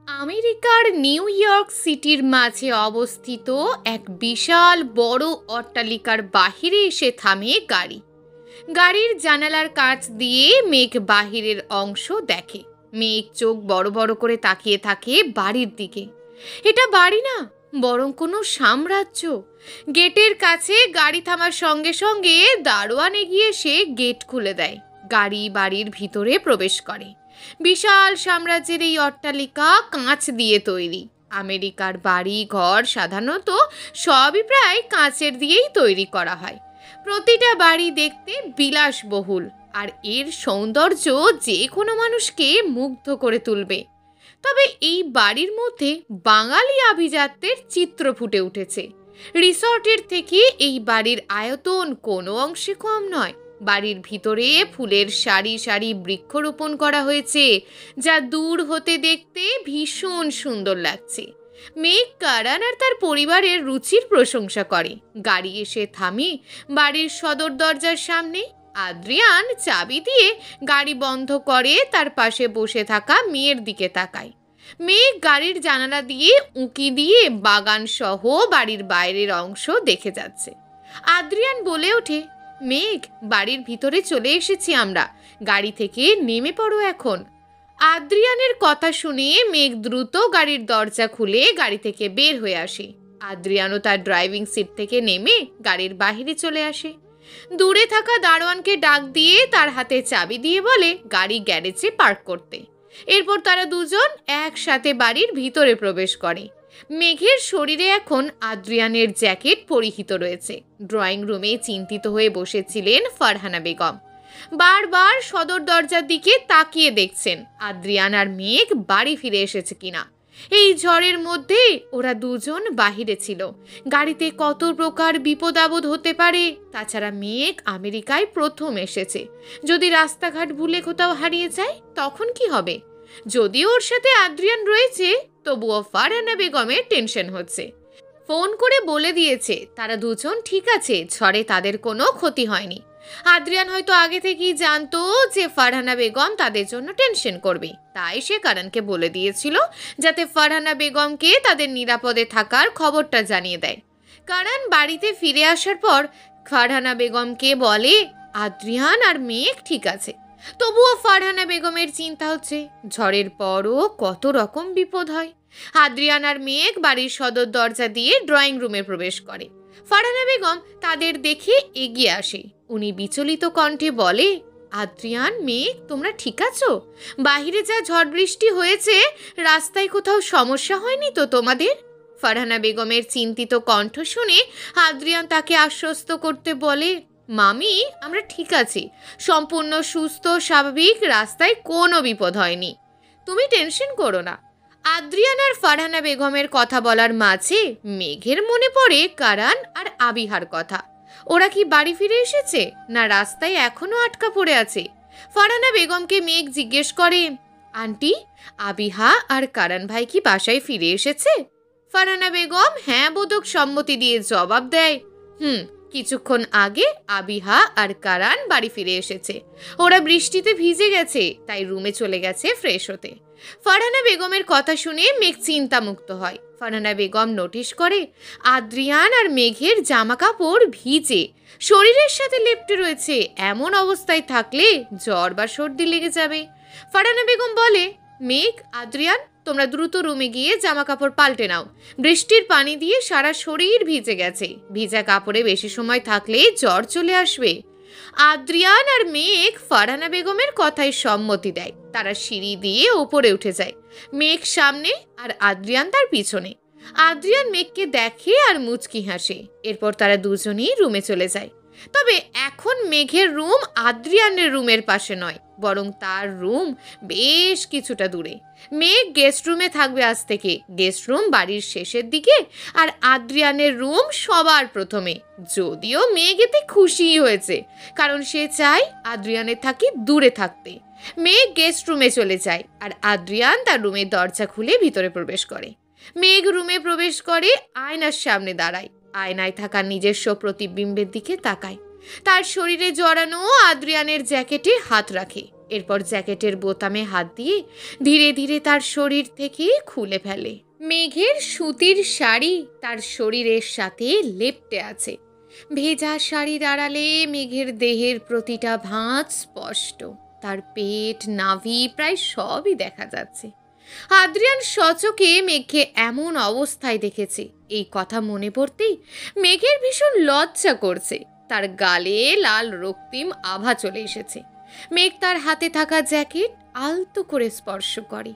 আমেরিকার new York সিটির মাঝে অবস্থিত এক বিশাল বড় অট্টালিকার বাহিরে এসে থামে গাড়ি। গাড়ির জানালার কাঁচ দিয়ে মেঘ বাহিরের অংশ দেখে। মেঘ চোখ বড় বড় করে তাকিয়ে থাকে বাড়ির দিকে। এটা বাড়ি না, বরং কোনো সাম্রাজ্য। গেটের কাছে গাড়ি থামার সঙ্গে সঙ্গে দারোয়ান এগিয়ে এসে গেট খুলে দেয়। গাড়ি বাড়ির ভিতরে প্রবেশ করে। বিশাল সাম্রাজ্যের এই অট্টালিকা কাঁচ দিয়ে তৈরি। আমেরিকার বাড়ি ঘর সাধারণত সবই প্রায় কাঁচের দিয়েই তৈরি করা হয়। প্রতিটা বাড়ি দেখতে বিলাসবহুল, আর এর সৌন্দর্য যে কোনো মানুষকে মুগ্ধ করে তুলবে। তবে এই বাড়ির মধ্যে বাঙালি আভিজাত্যের চিত্র ফুটে উঠেছে। রিসর্টের থেকে এই বাড়ির আয়তন কোনো অংশে কম নয়। বাড়ির ভিতরে ফুলের সারি সারি বৃক্ষরোপণ করা হয়েছে, যা দূর হতে দেখতে ভীষণ সুন্দর লাগছে। মেঘ কারান আর তার পরিবারের রুচির প্রশংসা করে। গাড়ি এসে থামে বাড়ির সদর দরজার সামনে। আদ্রিয়ান চাবি দিয়ে গাড়ি বন্ধ করে তার পাশে বসে থাকা মেয়ের দিকে তাকায়। মেঘ গাড়ির জানালা দিয়ে উঁকি দিয়ে বাগান সহ বাড়ির বাইরের অংশ দেখে যাচ্ছে। আদ্রিয়ান বলে ওঠে, মেঘ, বাড়ির ভিতরে চলে এসেছি আমরা, গাড়ি থেকে নেমে পড়ো এখন। আদ্রিয়ানের কথা শুনে মেঘ দ্রুত গাড়ির দরজা খুলে গাড়ি থেকে বের হয়ে আসে। আদ্রিয়ানও তার ড্রাইভিং সিট থেকে নেমে গাড়ির বাহিরে চলে আসে। দূরে থাকা দারোয়ানকে ডাক দিয়ে তার হাতে চাবি দিয়ে বলে গাড়ি গ্যারেজে পার্ক করতে। এরপর তারা দুজন একসাথে বাড়ির ভিতরে প্রবেশ করে। মেঘের শরীরে এখন আদ্রিয়ানের জ্যাকেট পরিহিত রয়েছে। ড্রয়িং রুমে চিন্তিত হয়ে বসেছিলেন ফারহানা বেগম। বারবার সদর দরজার দিকে তাকিয়ে দেখছেন আদ্রিয়ান আর মেঘ বাড়ি ফিরে এসেছে কিনা। এই ঝড়ের মধ্যে ওরা দুজন বাহিরে ছিল। গাড়িতে কত প্রকার বিপদ আপদ হতে পারে। তাছাড়া মেঘ আমেরিকায় প্রথম এসেছে। যদি রাস্তাঘাট ভুলে কোথাও হারিয়ে যায় তখন কি হবে? যদিও ওর সাথে আদ্রিয়ান রয়েছে, তবুও ফারহানা বেগমের টেনশন হচ্ছে। ফোন করে বলে দিয়েছে তারা দুজন ঠিক আছে, ঝড়ে তাদের কোনো ক্ষতি হয়নি। আদ্রিয়ান হয়তো আগে থেকেই জানতো যে ফারহানা বেগম তাদের জন্য টেনশন করবে, তাই সে কারণকে বলে দিয়েছিল যাতে ফারহানা বেগমকে তাদের নিরাপদে থাকার খবরটা জানিয়ে দেয়। কারণ বাড়িতে ফিরে আসার পর ফারহানা বেগমকে বলে আদ্রিয়ান আর মেঘ ঠিক আছে। তবুও ফারহানা বেগমের চিন্তা হচ্ছে, ঝড়ের পরও কত রকম বিপদ হয়। আদ্রিয়ান আর মেঘ বাড়ির সদর দরজা দিয়ে ড্রয়িং রুমে প্রবেশ করে। ফারহানা বেগম তাদের দেখে এগিয়ে আসে। উনি বিচলিত কণ্ঠে বলে, আদ্রিয়ান, মেঘ, তোমরা ঠিক আছো? বাহিরে যা ঝড় বৃষ্টি হয়েছে, রাস্তায় কোথাও সমস্যা হয়নি তো তোমাদের? ফারহানা বেগমের চিন্তিত কণ্ঠ শুনে আদ্রিয়ান তাকে আশ্বস্ত করতে বলে, মামি, আমরা ঠিক আছি, সম্পূর্ণ সুস্থ স্বাভাবিক, রাস্তায় কোনো বিপদ হয়নি, তুমি টেনশন করো না। আদ্রিয়ান আর ফারহানা বেগমের কথা বলার মাঝে মেঘের মনে পড়ে কারান আর আবিহার কথা। ওরা কি বাড়ি ফিরে এসেছে, না রাস্তায় এখনো আটকা পড়ে আছে? ফারহানা বেগমকে মেঘ জিজ্ঞেস করে, আন্টি, আবিহা আর কারান ভাই কি বাসায় ফিরে এসেছে? ফারহানা বেগম হ্যাঁ বোধক সম্মতি দিয়ে জবাব দেয়, কিছুক্ষণ আগে আবিহা আর কারান বাড়ি ফিরে এসেছে। ওরা বৃষ্টিতে ভিজে গেছে, তাই রুমে চলে গেছে ফ্রেশ হতে। ফারহানা বেগমের কথা শুনে মেঘ চিন্তামুক্ত হয়। ফারহানা বেগম নোটিশ করে আদ্রিয়ান আর মেঘের জামা কাপড় ভিজে শরীরের সাথে লেপ্টে রয়েছে। এমন অবস্থায় থাকলে জ্বর বা সর্দি লেগে যাবে। ফারহানা বেগম বলে, মেঘ, আদ্রিয়ান, তোমরা দ্রুত রুমে গিয়ে জামা কাপড় পাল্টে নাও। বৃষ্টির পানি দিয়ে সারা শরীর ভিজে গেছে। ভিজা কাপড়ে বেশি সময় থাকলে জ্বর চলে আসবে। আদ্রিয়ান আর মেঘ ফারহানা বেগমের কথায় সম্মতি দেয়। তারা সিঁড়ি দিয়ে ওপরে উঠে যায়। মেঘ সামনে আর আদ্রিয়ান তার পিছনে। আদ্রিয়ান মেঘকে দেখে আর মুচকি হাসে। এরপর তারা দুজনেই রুমে চলে যায়। তবে এখন মেঘের রুম আদ্রিয়ানের রুমের পাশে নয়, বরং তার রুম বেশ কিছুটা দূরে। মেঘ গেস্ট রুমে থাকবে আজ থেকে। গেস্ট রুম বাড়ির শেষের দিকে, আর আদ্রিয়ানের রুম সবার প্রথমে। যদিও মেঘ এতে খুশিই হয়েছে, কারণ সে চায় আদ্রিয়ানের থাকি দূরে থাকতে। মেঘ গেস্ট রুমে চলে যায়, আর আদ্রিয়ান তার রুমের দরজা খুলে ভিতরে প্রবেশ করে। মেঘ রুমে প্রবেশ করে আয়নার সামনে দাঁড়ায়। আয়নায় থাকা নিজস্ব প্রতিবিম্বের দিকে তাকায়। তার শরীরে জড়ানো আদ্রিয়ানের জ্যাকেটে হাত রাখে। এরপর জ্যাকেটের বোতামে হাত দিয়ে ধীরে ধীরে তার শরীর থেকে খুলে ফেলে। মেঘের সুতির শাড়ি তার শরীরের সাথে লেপ্টে আছে। ভেজা শাড়ির আড়ালে মেঘের দেহের প্রতিটা ভাঁজ স্পষ্ট। তার পেট, নাভি প্রায় সবই দেখা যাচ্ছে। আদ্রিয়ান সচকে মেঘকে এমন অবস্থায় দেখেছে, এই কথা মনে পড়তেই মেঘের ভীষণ লজ্জা করছে। তার গালে লাল রক্তিম আভা চলে এসেছে। মেঘ তার হাতে থাকা জ্যাকেট আলতো করে স্পর্শ করে।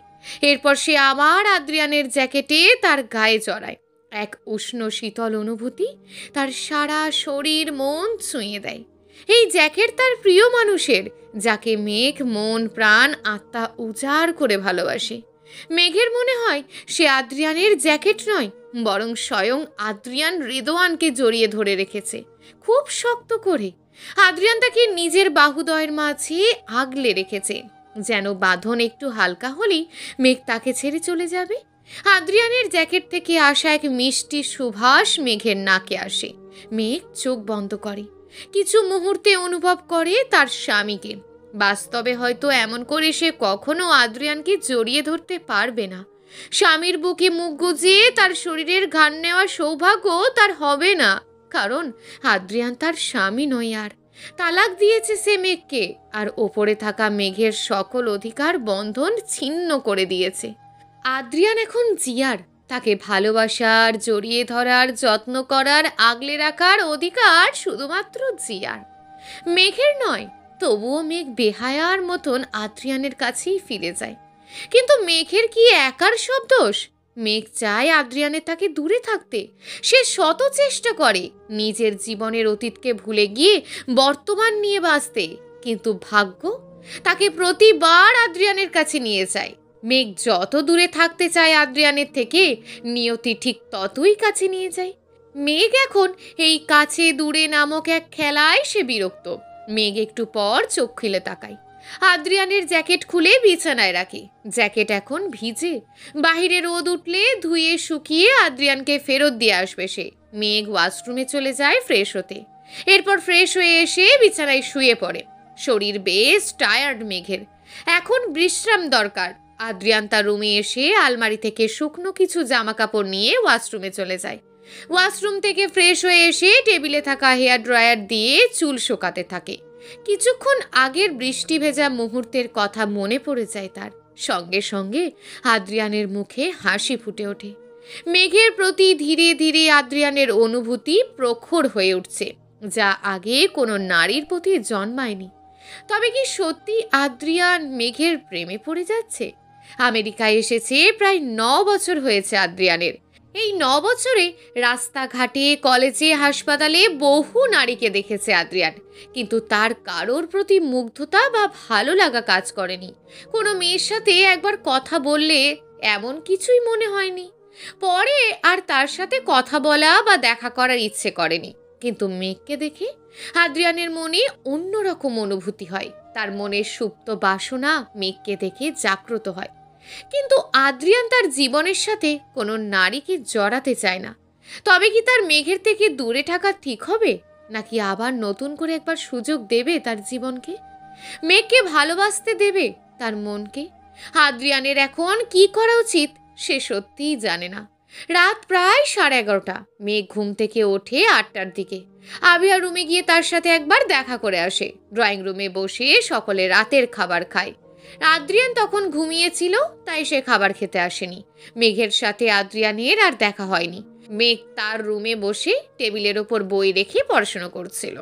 এরপর সে আবার আদ্রিয়ানের জ্যাকেটে তার গায়ে জড়ায়। এক উষ্ণ শীতল অনুভূতি তার সারা শরীর মন ছুঁয়ে দেয়। এই জ্যাকেট তার প্রিয় মানুষের, যাকে মেঘ মন প্রাণ আত্মা উজাড় করে ভালোবাসে। মেঘের মনে হয় সে আদ্রিয়ানের জ্যাকেট নয়, বরং স্বয়ং আদ্রিয়ান রেদোয়ানকে জড়িয়ে ধরে রেখেছে খুব শক্ত করে। আদ্রিয়ান তাকে নিজের বাহুদয়ের মাঝে আগলে রেখেছে, যেন বাঁধন একটু হালকা হলেই মেঘ তাকে ছেড়ে চলে যাবে। আদ্রিয়ানের জ্যাকেট থেকে আসা এক মিষ্টি সুবাস মেঘের নাকে আসে। মেঘ চোখ বন্ধ করে, কিছু মুহূর্তে অনুভব করে তার স্বামীকে। বাস্তবে হয়তো এমন করে সে কখনো আদ্রিয়ানকে জড়িয়ে ধরতে পারবে না। স্বামীর বুকে মুখ গুজিয়ে তার শরীরের ঘ্রাণ নেওয়ার সৌভাগ্য তার হবে না, কারণ আদ্রিয়ান তার স্বামী নয়। আর তালাক দিয়েছে সে মেঘকে, আর ওপরে থাকা মেঘের সকল অধিকার বন্ধন ছিন্ন করে দিয়েছে। আদ্রিয়ান এখন জিয়ার, তাকে ভালোবাসার, জড়িয়ে ধরার, যত্ন করার, আগলে রাখার অধিকার শুধুমাত্র জিয়ার, মেঘের নয়। তবুও মেঘ বেহায়ার মতন আদ্রিয়ানের কাছেই ফিরে যায়। কিন্তু মেঘের কি একার সব দোষ? মেঘ চায় আদ্রিয়ানের তাকে দূরে থাকতে। সে শত চেষ্টা করে নিজের জীবনের অতীতকে ভুলে গিয়ে বর্তমান নিয়ে বাঁচতে, কিন্তু ভাগ্য তাকে প্রতিবার আদ্রিয়ানের কাছে নিয়ে যায়। মেঘ যত দূরে থাকতে চায় আদ্রিয়ানের থেকে, নিয়তি ঠিক ততই কাছে নিয়ে যায়। মেঘ এখন এই কাছে দূরে নামক এক খেলায় সে বিরক্ত। মেঘ একটু পর চোখ খুলে তাকায়। আদ্রিয়ানের জ্যাকেট খুলে বিছানায় রাখে। জ্যাকেট এখন ভিজে, বাহিরে রোদ উঠলে ধুয়ে শুকিয়ে আদ্রিয়ানকে ফেরত দিয়ে আসবে সে। মেঘ ওয়াশরুমে চলে যায় ফ্রেশ হতে। এরপর ফ্রেশ হয়ে এসে বিছানায় শুয়ে পড়ে। শরীর বেশ টায়ার্ড মেঘের, এখন বিশ্রাম দরকার। আদ্রিয়ান তার রুমে এসে আলমারি থেকে শুকনো কিছু জামা কাপড় নিয়ে ওয়াশরুমে চলে যায়। ওয়াশরুম থেকে ফ্রেশ হয়ে এসে টেবিলে থাকা হেয়ার ড্রায়ার দিয়ে চুল শোকাতে থাকে। কিছুক্ষণ আগের বৃষ্টি ভেজা মুহূর্তের কথা মনে পড়ে যায় তার। সঙ্গে সঙ্গে আদ্রিয়ানের মুখে হাসি ফুটে ওঠে। মেঘের প্রতি ধীরে ধীরে আদ্রিয়ানের অনুভূতি প্রখর হয়ে উঠছে, যা আগে কোনো নারীর প্রতি জন্মায়নি। তবে কি সত্যি আদ্রিয়ান মেঘের প্রেমে পড়ে যাচ্ছে? আমেরিকায় এসেছে প্রায় 9 বছর হয়েছে আদ্রিয়ানের। এই 9 বছরে রাস্তাঘাটে, কলেজে, হাসপাতালে বহু নারীকে দেখেছে আদ্রিয়ান, কিন্তু তার কারোর প্রতি মুগ্ধতা বা ভালো লাগা কাজ করেনি। কোনো মেয়ের সাথে একবার কথা বললে এমন কিছুই মনে হয়নি। পরে আর তার সাথে কথা বলা বা দেখা করার ইচ্ছে করেনি। কিন্তু মেঘকে দেখে আদ্রিয়ানের মনে অন্যরকম অনুভূতি হয়। তার মনের সুপ্ত বাসনা মেঘকে দেখে জাগ্রত হয়। কিন্তু আদ্রিয়ান তার জীবনের সাথে কোনো নারীকে জড়াতে চায় না। তবে কি তার মেঘের থেকে দূরে থাকা ঠিক হবে, নাকি আবার নতুন করে একবার সুযোগ দেবে তার জীবনকে? মেঘকে ভালোবাসতে দেবে তার মনকে? আদ্রিয়ানের এখন কি করা উচিত সে সত্যিই জানে না। রাত প্রায় 11:30। মেঘ ঘুম থেকে ওঠে 8টার দিকে। আবিয়া রুমে গিয়ে তার সাথে একবার দেখা করে আসে। ড্রয়িং রুমে বসে সকলে রাতের খাবার খায়। আদ্রিয়ান তখন ঘুমিয়েছিল, তাই সে খাবার খেতে আসেনি। মেঘের সাথে আদ্রিয়ানের আর দেখা হয়নি। মেঘ তার রুমে বসে টেবিলের ওপর বই রেখে পড়াশোনা করছিল।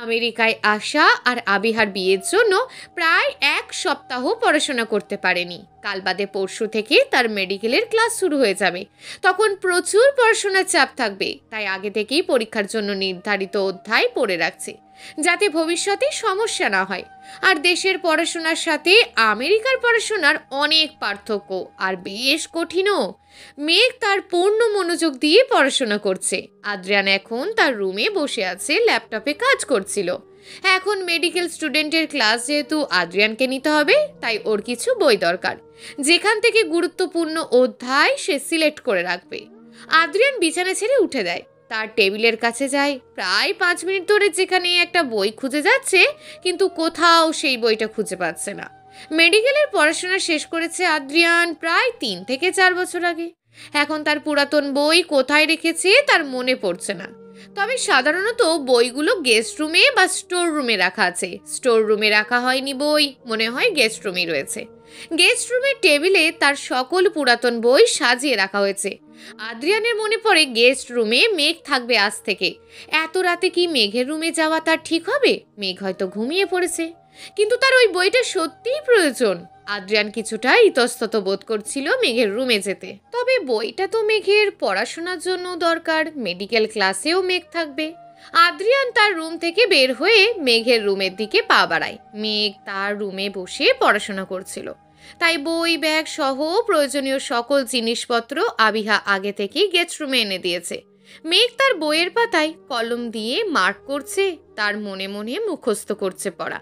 আমেরিকায় আসা আর আবিহার বিয়ের জন্য প্রায় 1 সপ্তাহ পড়াশোনা করতে পারেনি। কাল বাদে পরশু থেকে তার মেডিকেলের ক্লাস শুরু হয়ে যাবে। তখন প্রচুর পড়াশোনার চাপ থাকবে, তাই আগে থেকেই পরীক্ষার জন্য নির্ধারিত অধ্যায় পড়ে রাখছে, যাতে ভবিষ্যতে সমস্যা না হয়। আর দেশের পড়াশোনার সাথে আমেরিকার পড়াশোনার অনেক পার্থক্য, আর বেশ কঠিনও। মেঘ তার পূর্ণ মনোযোগ দিয়ে পড়াশোনা করছে। আদ্রিয়ান এখন তার রুমে বসে আছে, ল্যাপটপে কাজ করছিল। এখন মেডিকেল স্টুডেন্টের ক্লাস যেহেতু আদ্রিয়ানকে নিতে হবে, তাই ওর কিছু বই দরকার, যেখান থেকে গুরুত্বপূর্ণ অধ্যায় সে সিলেক্ট করে রাখবে। আদ্রিয়ান বিছানা ছেড়ে উঠে দেয়। তার টেবিলের কাছে যায়, প্রায় 5 মিনিট ধরে যেখানে একটা বই খুঁজে যাচ্ছে, কিন্তু কোথাও সেই বইটা খুঁজে পাচ্ছে না। মেডিকেলের পড়াশোনা শেষ করেছে আদ্রিয়ান প্রায় 3 থেকে 4 বছর আগে। এখন তার পুরাতন বই কোথায় রেখেছে তার মনে পড়ছে না। তবে সাধারণত বইগুলো গেস্ট রুমে বা স্টোর রুমে রাখা আছে। স্টোর রুমে রাখা হয়নি বই, মনে হয় গেস্ট রুমেই রয়েছে। গেস্ট রুমের টেবিলে তার সকল পুরাতন বই সাজিয়ে রাখা হয়েছে। আদ্রিয়ানের মনে পড়ে গেস্ট রুমে মেঘ থাকবে আজ থেকে। এত রাতে কি মেঘের রুমে যাওয়া তার ঠিক হবে? মেঘ হয়তো ঘুমিয়ে পড়েছে, কিন্তু তার ওই বইটা সত্যিই প্রয়োজন। আদ্রিয়ান কিছুটা ইতস্তত বোধ করছিল মেঘের রুমে যেতে। তবে বইটা তো মেঘের পড়াশোনার জন্য দরকার, মেডিকেল ক্লাসেও মেঘ থাকবে। আদ্রিয়ান তার রুম থেকে বের হয়ে মেঘের রুমের দিকে পা বাড়ায়। মেঘ তার রুমে বসে পড়াশোনা করছিল, তাই বই ব্যাগ সহ প্রয়োজনীয় সকল জিনিসপত্র আবিহা আগে থেকেই গেস্ট রুমে এনে দিয়েছে। মেঘ তার বইয়ের পাতায় কলম দিয়ে মার্ক করছে, তার মনে মনে মুখস্থ করছে পড়া।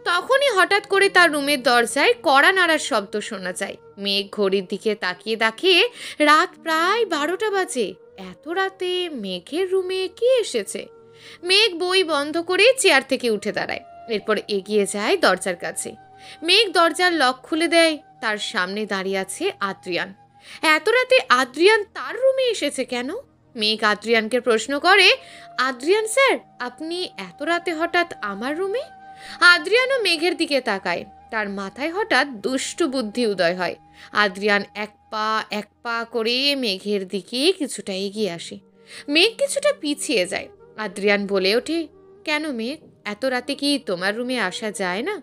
তখনই হঠাৎ করে তার রুমের দরজায় কড়া নাড়ার শব্দ শোনা যায়। মেঘ ঘড়ির দিকে তাকিয়ে দেখে রাত প্রায় 12টা বাজে। এত রাতে মেঘের রুমে কি এসেছে? মেঘ বই বন্ধ করে চেয়ার থেকে উঠে দাঁড়ায়, এরপর এগিয়ে যায় দরজার কাছে। মেঘ দরজার লক খুলে দেয়। তার সামনে দাঁড়িয়ে আছে আদ্রিয়ান। এত রাতে আদ্রিয়ান তার রুমে এসেছে কেন? মেঘ আদ্রিয়ানকে প্রশ্ন করে, আদ্রিয়ান স্যার, আপনি এত রাতে হঠাৎ আমার রুমে? আদ্রিয়ানও মেঘের দিকে তাকায়। তার মাথায় হঠাৎ দুষ্টু বুদ্ধি উদয় হয়। আদ্রিয়ান এক পা করে মেঘের দিকে কিছুটা এগিয়ে আসে। মেঘ কিছুটা পিছিয়ে যায়। আদ্রিয়ান বলে ওঠে, কেন মেঘ, এত রাতে কি তোমার রুমে আসা যায় না?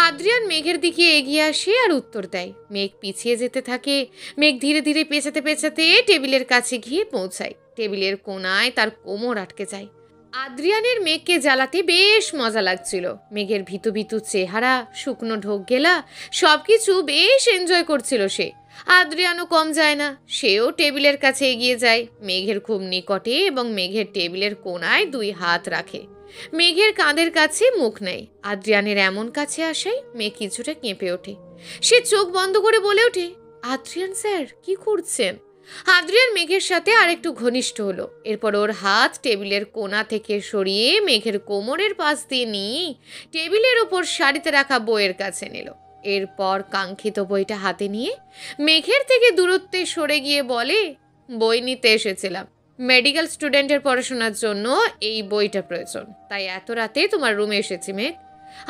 আদ্রিয়ান মেঘের দিকে এগিয়ে আসে আর উত্তর দেয়। মেঘ পিছিয়ে যেতে থাকে। মেঘ ধীরে ধীরে পেছাতে পেছাতে টেবিলের কাছে গিয়ে পৌঁছায়। টেবিলের কোণায় তার কোমর আটকে যায়। আদ্রিয়ানের মেঘকে জ্বালাতে বেশ মজা লাগছিল। মেঘের ভীতু ভীতু চেহারা, শুকনো ঢোক গেলা, সবকিছু বেশ এনজয় করছিল সে। আদ্রিয়ানও কম যায় না, সেও টেবিলের কাছে এগিয়ে যায় মেঘের খুব নিকটে এবং মেঘের টেবিলের কোণায় 2 হাত রাখে। মেঘের কাঁধের কাছে মুখ নেয়। আদ্রিয়ানের এমন কাছে আসায় মেঘ কিছুটা কেঁপে ওঠে। সে চোখ বন্ধ করে বলে ওঠে, আদ্রিয়ান স্যার, কি করছেন? আদ্রিয়ান মেঘের সাথে আরেকটু ঘনিষ্ঠ হলো। এরপর ওর হাত টেবিলের কোণা থেকে সরিয়ে মেঘের কোমরের পাশ দিয়ে নিয়ে টেবিলের ওপর সারিতে রাখা বইয়ের কাছে নিল। এরপর কাঙ্ক্ষিত বইটা হাতে নিয়ে মেঘের থেকে দূরত্বে সরে গিয়ে বলে, বই নিতে এসেছিলাম। মেডিকেল স্টুডেন্টের পড়াশোনার জন্য এই বইটা প্রয়োজন, তাই এত রাতে তোমার রুমে এসেছি মেঘ।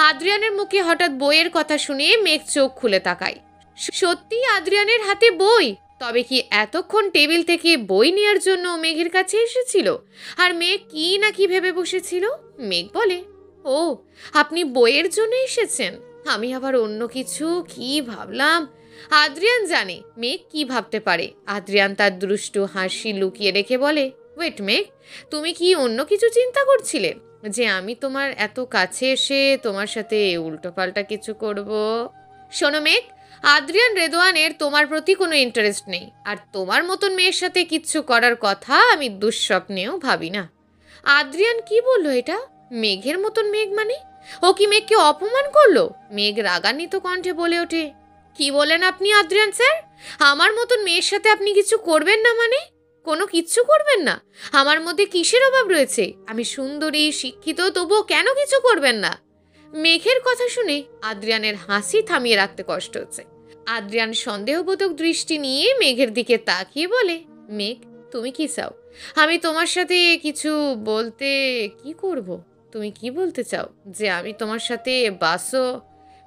আদ্রিয়ানের মুখে হঠাৎ বইয়ের কথা শুনে মেঘ চোখ খুলে তাকায়। সত্যি আদ্রিয়ানের হাতে বই? তবে কি এতক্ষণ টেবিল থেকে বই নেওয়ার জন্য মেঘের কাছে এসেছিল? আর মেঘ কি না কি ভেবে বসেছিল? মেঘ বলে, ও, আপনি বইয়ের জন্য এসেছেন। আমি আবার অন্য কিছু কি ভাবলাম। আদ্রিয়ান জানে মেঘ কি ভাবতে পারে। আদ্রিয়ান তার দুষ্টু হাসি লুকিয়ে রেখে বলে, ওয়েট মেঘ, তুমি কি অন্য কিছু চিন্তা করছিলে? যে আমি তোমার এত কাছে এসে তোমার সাথে উল্টোপাল্টা কিছু করব? শোনো মেঘ, আদ্রিয়ান রেদওয়ানের তোমার প্রতি কোনো ইন্টারেস্ট নেই, আর তোমার মতন মেয়ের সাথে কিচ্ছু করার কথা আমি দুঃস্বপ্নেও ভাবি না। আদ্রিয়ান কি বললো এটা? মেঘের মতন মেঘ মানে? ও কি মেঘকে অপমান করলো? মেঘ রাগান্বিত কণ্ঠে বলে ওঠে, কি বলেন আপনি আদ্রিয়ান স্যার? আমার মতন মেয়ের সাথে আপনি কিছু করবেন না মানে? কোনো কিচ্ছু করবেন না? আমার মধ্যে কিসের অভাব রয়েছে? আমি সুন্দরী, শিক্ষিত, তবুও কেন কিছু করবেন না? মেঘের কথা শুনে আদ্রিয়ানের হাসি থামিয়ে রাখতে কষ্ট হচ্ছে। আদ্রিয়ান সন্দেহবোধক দৃষ্টি নিয়ে মেঘের দিকে তাকিয়ে বলে, মেঘ, তুমি কি চাও? আমি তোমার সাথে কিছু বলতে কি করব? তুমি কি বলতে চাও? যে আমি তোমার সাথে বাসো?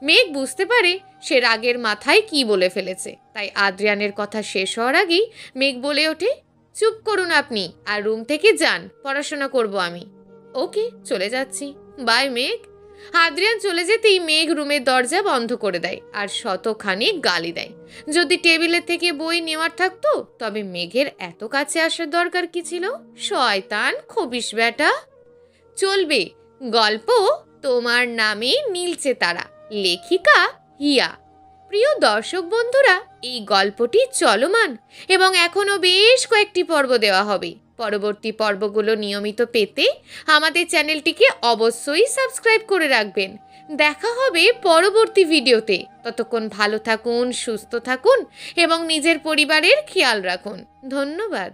মেঘ বুঝতে পারে সে রাগের মাথায় কি বলে ফেলেছে, তাই আদ্রিয়ানের কথা শেষ হওয়ার আগেই মেঘ বলে ওঠে, চুপ করুন আপনি, আর রুম থেকে যান, পড়াশোনা করব আমি। ওকে, চলে যাচ্ছি, বাই মেঘ। আদ্রিয়ান চলে যেতেই মেঘ রুমের দরজা বন্ধ করে দেয় আর শতখানি গালি দেয়। যদি টেবিলের থেকে বই নেওয়ার থাকতো, তবে মেঘের এত কাছে আসার দরকার কি ছিল? শয়তান, খবিশ বেটা। চলবে গল্প তোমার নামে নীলচে তারা, লেখিকা হিয়া। প্রিয় দর্শক বন্ধুরা, এই গল্পটি চলমান এবং এখনো বেশ কয়েকটি পর্ব দেওয়া হবে। পরবর্তী পর্বগুলো নিয়মিত পেতে আমাদের চ্যানেলটিকে অবশ্যই সাবস্ক্রাইব করে রাখবেন। দেখা হবে পরবর্তী ভিডিওতে। ততক্ষণ ভালো থাকুন, সুস্থ থাকুন এবং নিজের পরিবারের খেয়াল রাখুন। ধন্যবাদ।